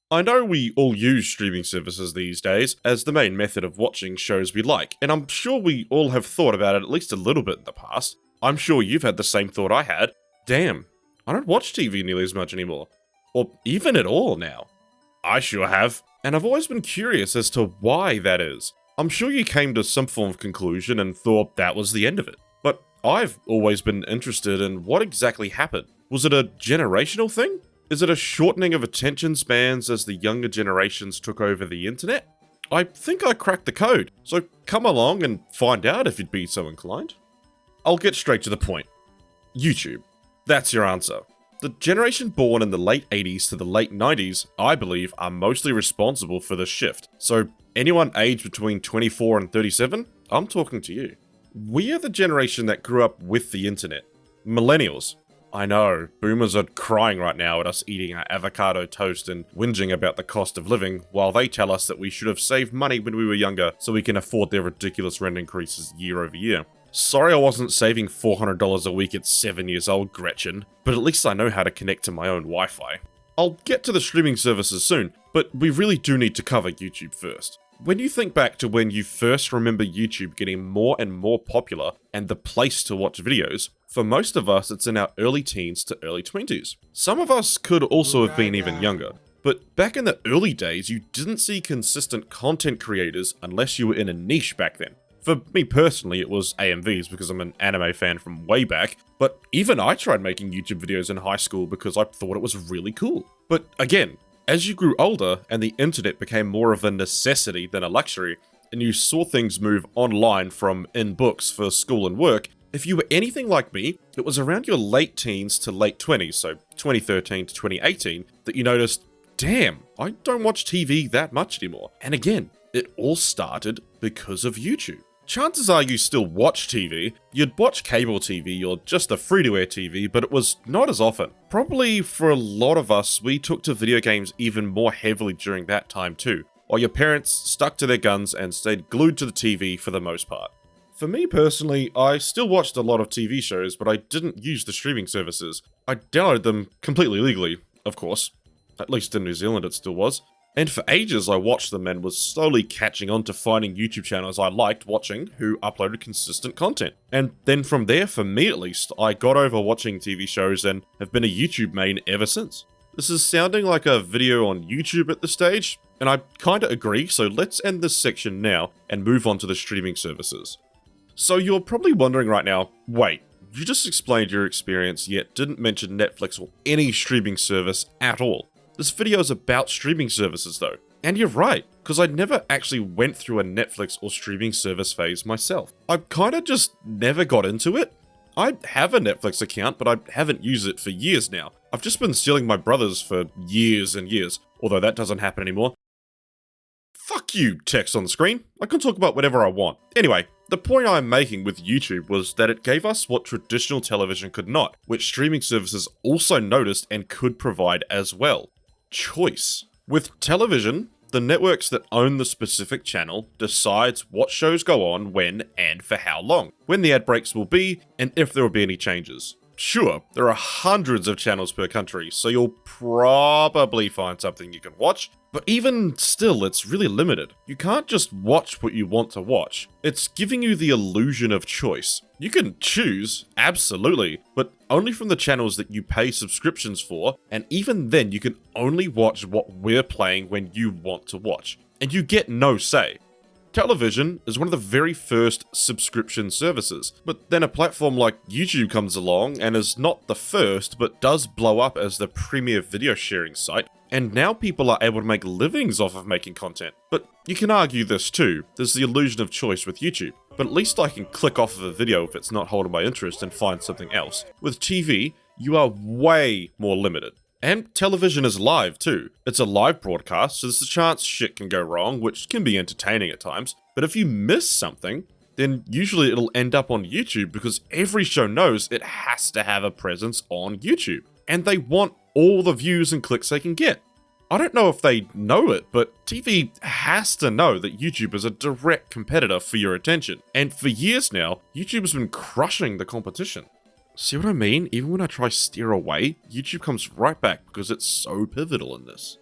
I know we all use streaming services these days as the main method of watching shows we like, and I'm sure we all have thought about it at least a little bit in the past. I'm sure you've had the same thought I had. Damn, I don't watch TV nearly as much anymore. Or even at all now. I sure have, and I've always been curious as to why that is. I'm sure you came to some form of conclusion and thought that was the end of it. But I've always been interested in what exactly happened. Was it a generational thing? Is it a shortening of attention spans as the younger generations took over the internet? I think I cracked the code, so come along and find out if you'd be so inclined. I'll get straight to the point. YouTube. That's your answer. The generation born in the late 80s to the late 90s, I believe, are mostly responsible for this shift. So anyone aged between 24 and 37, I'm talking to you. We are the generation that grew up with the internet. Millennials. I know, boomers are crying right now at us eating our avocado toast and whinging about the cost of living, while they tell us that we should have saved money when we were younger so we can afford their ridiculous rent increases year over year. Sorry I wasn't saving $400 a week at 7 years old, Gretchen, but at least I know how to connect to my own Wi-Fi. I'll get to the streaming services soon, but we really do need to cover YouTube first. When you think back to when you first remember YouTube getting more and more popular and the place to watch videos, for most of us it's in our early teens to early 20s. Some of us could also have been even younger, but back in the early days you didn't see consistent content creators unless you were in a niche back then. For me personally, it was AMVs because I'm an anime fan from way back, but even I tried making YouTube videos in high school because I thought it was really cool. But again, as you grew older and the internet became more of a necessity than a luxury, and you saw things move online from in books for school and work, if you were anything like me, it was around your late teens to late 20s, so 2013 to 2018, that you noticed, damn, I don't watch TV that much anymore. And again, it all started because of YouTube. Chances are you still watch TV, you'd watch cable TV or just the free-to-air TV, but it was not as often. Probably for a lot of us, we took to video games even more heavily during that time too, while your parents stuck to their guns and stayed glued to the TV for the most part. For me personally, I still watched a lot of TV shows, but I didn't use the streaming services. I downloaded them completely legally, of course. At least in New Zealand it still was. And for ages I watched them and was slowly catching on to finding YouTube channels I liked watching who uploaded consistent content. And then from there, for me at least, I got over watching TV shows and have been a YouTube main ever since. This is sounding like a video on YouTube at this stage, and I kinda agree, so let's end this section now and move on to the streaming services. So you're probably wondering right now, wait, you just explained your experience yet didn't mention Netflix or any streaming service at all. This video is about streaming services though. And you're right, because I never actually went through a Netflix or streaming service phase myself. I kinda just never got into it. I have a Netflix account, but I haven't used it for years now. I've just been stealing my brother's for years and years, although that doesn't happen anymore. Fuck you, text on the screen. I can talk about whatever I want. Anyway, the point I'm making with YouTube was that it gave us what traditional television could not, which streaming services also noticed and could provide as well. Choice. With television, the networks that own the specific channel decides what shows go on, when, and for how long, when the ad breaks will be, and if there will be any changes. Sure, there are hundreds of channels per country, so you'll probably find something you can watch, but even still, it's really limited. You can't just watch what you want to watch. It's giving you the illusion of choice. You can choose, absolutely, but only from the channels that you pay subscriptions for, and even then you can only watch what we're playing when you want to watch, and you get no say. Television is one of the very first subscription services, but then a platform like YouTube comes along and is not the first, but does blow up as the premier video sharing site, and now people are able to make livings off of making content. But you can argue this too, there's the illusion of choice with YouTube, but at least I can click off of a video if it's not holding my interest and find something else. With TV, you are way more limited. And television is live too. It's a live broadcast, so there's a chance shit can go wrong, which can be entertaining at times. But if you miss something, then usually it'll end up on YouTube because every show knows it has to have a presence on YouTube. And they want all the views and clicks they can get. I don't know if they know it, but TV has to know that YouTube is a direct competitor for your attention. And for years now, YouTube has been crushing the competition. See what I mean? Even when I try steer away, YouTube comes right back because it's so pivotal in this.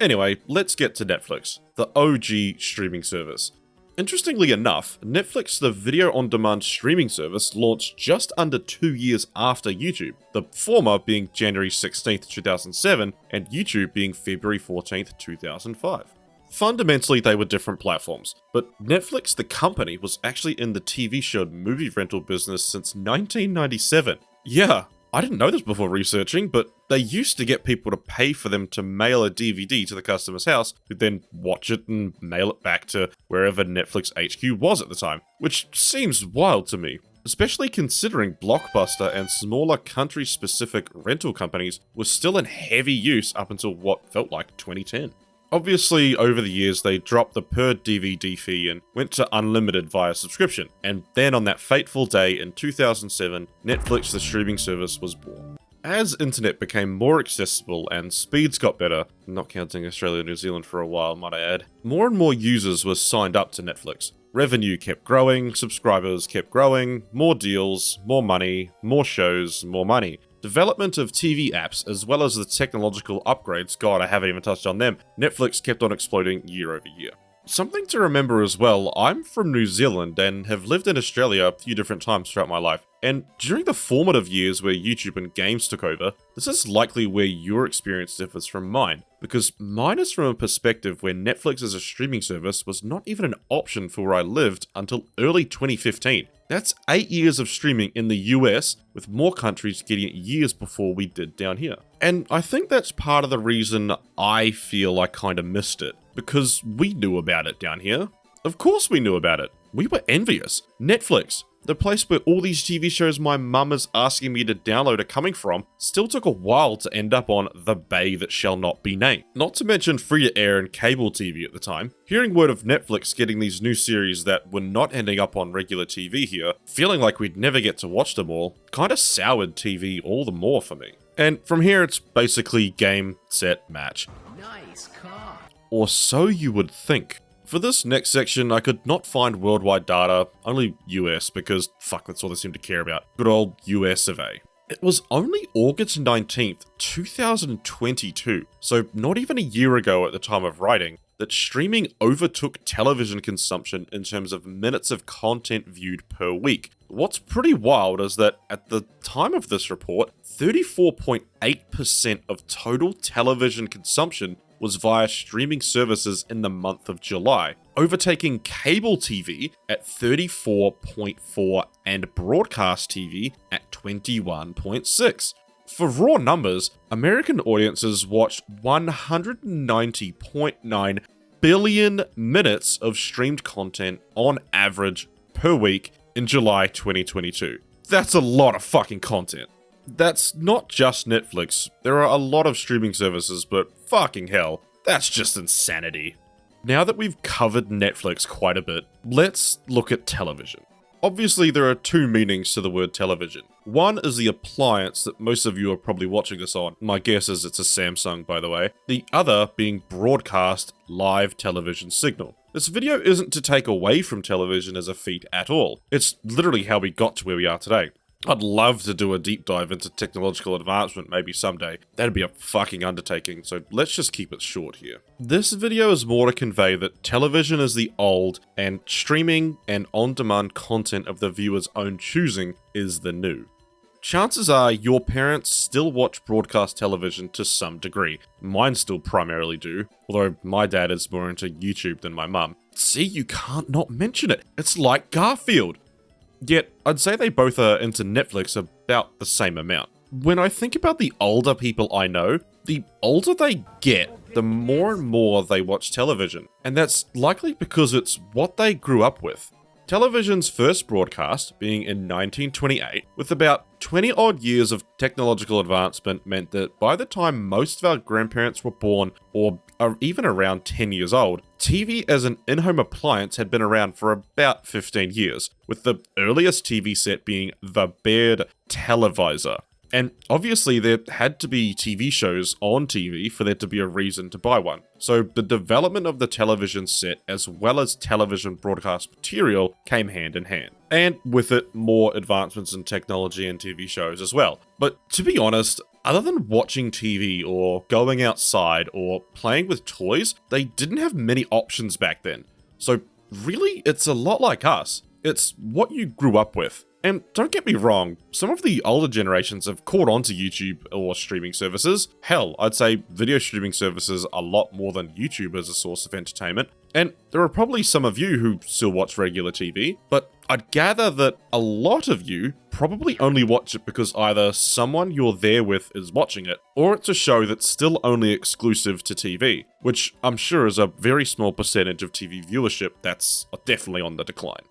Anyway, let's get to Netflix, the OG streaming service. Interestingly enough, Netflix, the video-on-demand streaming service, launched just under 2 years after YouTube, the former being January 16th, 2007, and YouTube being February 14th, 2005. Fundamentally, they were different platforms, but Netflix, the company, was actually in the TV show and movie rental business since 1997. Yeah, I didn't know this before researching, but they used to get people to pay for them to mail a DVD to the customer's house, who'd then watch it and mail it back to wherever Netflix HQ was at the time, which seems wild to me, especially considering Blockbuster and smaller country-specific rental companies were still in heavy use up until what felt like 2010. Obviously, over the years, they dropped the per DVD fee and went to unlimited via subscription, and then on that fateful day in 2007, Netflix, the streaming service, was born. As internet became more accessible and speeds got better, not counting Australia and New Zealand for a while, might I add, more and more users were signed up to Netflix. Revenue kept growing, subscribers kept growing, more deals, more money, more shows, more money. Development of TV apps, as well as the technological upgrades, God, I haven't even touched on them, Netflix kept on exploding year over year. Something to remember as well, I'm from New Zealand and have lived in Australia a few different times throughout my life, and during the formative years where YouTube and games took over, this is likely where your experience differs from mine, because mine is from a perspective where Netflix as a streaming service was not even an option for where I lived until early 2015. That's 8 years of streaming in the US, with more countries getting it years before we did down here. And I think that's part of the reason I feel I kinda missed it, because we knew about it down here. Of course we knew about it. We were envious. Netflix, the place where all these TV shows my mum is asking me to download are coming from, still took a while to end up on the bay that shall not be named. Not to mention free-to-air and cable TV at the time. Hearing word of Netflix getting these new series that were not ending up on regular TV here, feeling like we'd never get to watch them all, kinda soured TV all the more for me. And from here it's basically game, set, match. Nice car. Or so you would think. For this next section, I could not find worldwide data, only US, because fuck, that's all they seem to care about. Good old US of A. It was only August 19th, 2022, so not even a year ago at the time of writing, that streaming overtook television consumption in terms of minutes of content viewed per week. What's pretty wild is that at the time of this report, 34.8% of total television consumption was via streaming services in the month of July, overtaking cable TV at 34.4 and broadcast TV at 21.6. For raw numbers, American audiences watched 190.9 billion minutes of streamed content on average per week in July 2022. That's a lot of fucking content. That's not just Netflix. There are a lot of streaming services, but fucking hell, that's just insanity. Now that we've covered Netflix quite a bit, let's look at television. Obviously, there are two meanings to the word television. One is the appliance that most of you are probably watching this on. My guess is it's a Samsung, by the way. The other being broadcast live television signal. This video isn't to take away from television as a feat at all. It's literally how we got to where we are today. I'd love to do a deep dive into technological advancement maybe someday. That'd be a fucking undertaking, so let's just keep it short here. This video is more to convey that television is the old, and streaming and on-demand content of the viewer's own choosing is the new. Chances are your parents still watch broadcast television to some degree. Mine still primarily do, although my dad is more into YouTube than my mum. See, you can't not mention it. It's like Garfield. Yet, I'd say they both are into Netflix about the same amount. When I think about the older people I know, the older they get, the more and more they watch television. And that's likely because it's what they grew up with. Television's first broadcast, being in 1928, with about 20 odd years of technological advancement, meant that by the time most of our grandparents were born, or are even around 10 years old, TV as an in-home appliance had been around for about 15 years, with the earliest TV set being the Baird televisor. And obviously there had to be TV shows on TV for there to be a reason to buy one. So the development of the television set as well as television broadcast material came hand in hand. And with it, more advancements in technology and TV shows as well. But to be honest, Other than watching TV or going outside or playing with toys, they didn't have many options back then. So really, it's a lot like us. It's what you grew up with. And don't get me wrong, some of the older generations have caught on to YouTube or streaming services. Hell, I'd say video streaming services a lot more than YouTube as a source of entertainment. And there are probably some of you who still watch regular TV, but I'd gather that a lot of you probably only watch it because either someone you're there with is watching it, or it's a show that's still only exclusive to TV, which I'm sure is a very small percentage of TV viewership that's definitely on the decline.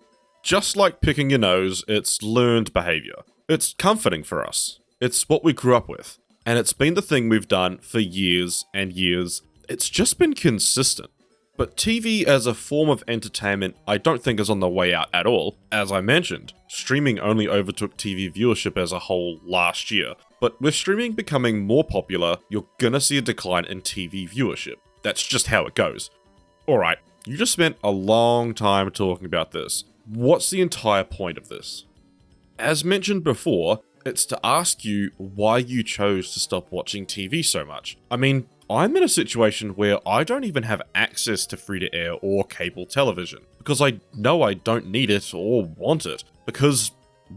Just like picking your nose, it's learned behavior. It's comforting for us. It's what we grew up with. And it's been the thing we've done for years and years. It's just been consistent. But TV as a form of entertainment, I don't think is on the way out at all. As I mentioned, streaming only overtook TV viewership as a whole last year. But with streaming becoming more popular, you're gonna see a decline in TV viewership. That's just how it goes. Alright, you just spent a long time talking about this. What's the entire point of this? As mentioned before, it's to ask you why you chose to stop watching TV so much. I mean, I'm in a situation where I don't even have access to free-to-air or cable television, because I know I don't need it or want it. Because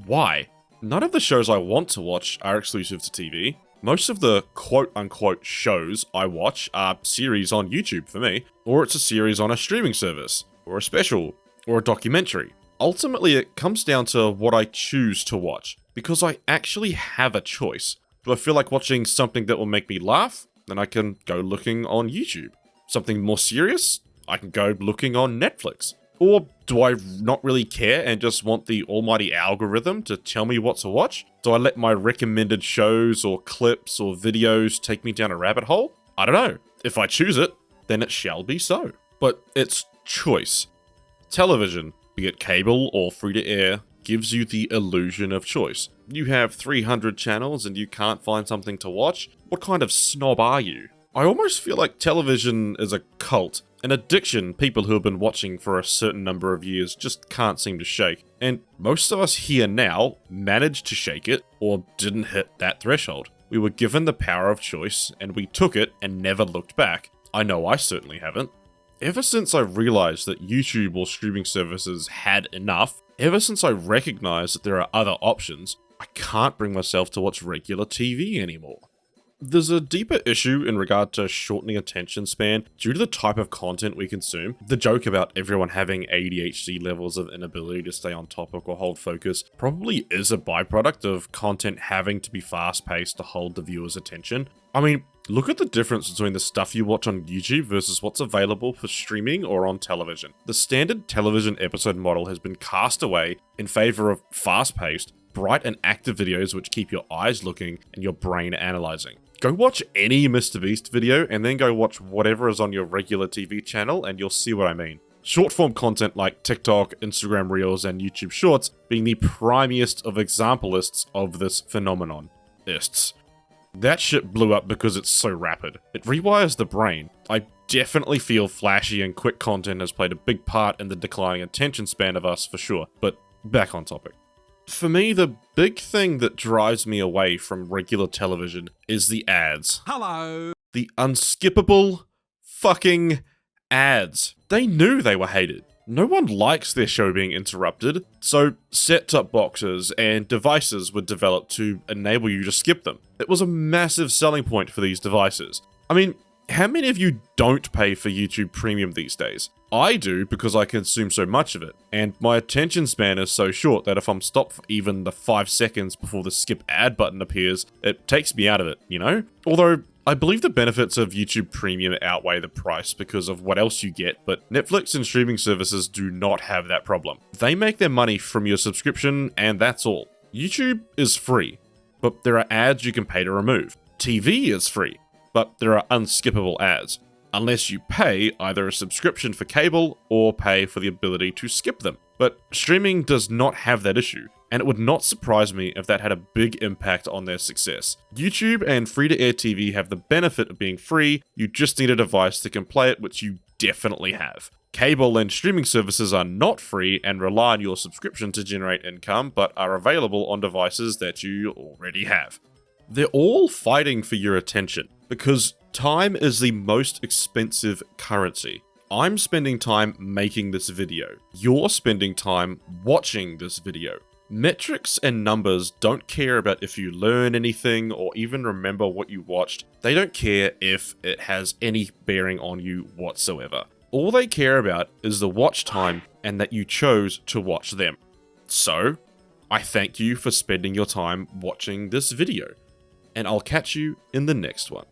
why? None of the shows I want to watch are exclusive to TV. Most of the quote-unquote shows I watch are series on YouTube for me, or it's a series on a streaming service, or a special, or a documentary. Ultimately, it comes down to what I choose to watch, because I actually have a choice. Do I feel like watching something that will make me laugh? Then I can go looking on YouTube. Something more serious? I can go looking on Netflix. Or do I not really care and just want the almighty algorithm to tell me what to watch? Do I let my recommended shows or clips or videos take me down a rabbit hole? I don't know. If I choose it, then it shall be so. But it's choice. Television, be it cable or free-to-air, gives you the illusion of choice. You have 300 channels and you can't find something to watch? What kind of snob are you? I almost feel like television is a cult, an addiction people who have been watching for a certain number of years just can't seem to shake. And most of us here now managed to shake it or didn't hit that threshold. We were given the power of choice and we took it and never looked back. I know I certainly haven't. Ever since I realized that YouTube or streaming services had enough, ever since I recognized that there are other options, I can't bring myself to watch regular TV anymore. There's a deeper issue in regard to shortening attention span due to the type of content we consume. The joke about everyone having ADHD levels of inability to stay on topic or hold focus probably is a byproduct of content having to be fast-paced to hold the viewer's attention. I mean, look at the difference between the stuff you watch on YouTube versus what's available for streaming or on television. The standard television episode model has been cast away in favor of fast-paced, bright and active videos which keep your eyes looking and your brain analyzing. Go watch any MrBeast video and then go watch whatever is on your regular TV channel and you'll see what I mean. Short form content like TikTok, Instagram Reels, and YouTube Shorts being the primiest of exampleists of this phenomenon. That shit blew up because it's so rapid. It rewires the brain. I definitely feel flashy and quick content has played a big part in the declining attention span of us for sure, but back on topic. For me, the big thing that drives me away from regular television is the ads. Hello! The unskippable fucking ads. They knew they were hated. No one likes their show being interrupted, so set-top boxes and devices were developed to enable you to skip them. It was a massive selling point for these devices. I mean, how many of you don't pay for YouTube Premium these days? I do because I consume so much of it, and my attention span is so short that if I'm stopped for even the 5 seconds before the skip ad button appears, it takes me out of it, you know? Although, I believe the benefits of YouTube Premium outweigh the price because of what else you get, but Netflix and streaming services do not have that problem. They make their money from your subscription, and that's all. YouTube is free, but there are ads you can pay to remove. TV is free, but there are unskippable ads, unless you pay either a subscription for cable or pay for the ability to skip them. But streaming does not have that issue, and it would not surprise me if that had a big impact on their success. YouTube and free-to-air TV have the benefit of being free, you just need a device that can play it, which you definitely have. Cable and streaming services are not free and rely on your subscription to generate income, but are available on devices that you already have. They're all fighting for your attention because time is the most expensive currency. I'm spending time making this video. You're spending time watching this video. Metrics and numbers don't care about if you learn anything or even remember what you watched. They don't care if it has any bearing on you whatsoever. All they care about is the watch time and that you chose to watch them. So, I thank you for spending your time watching this video, and I'll catch you in the next one.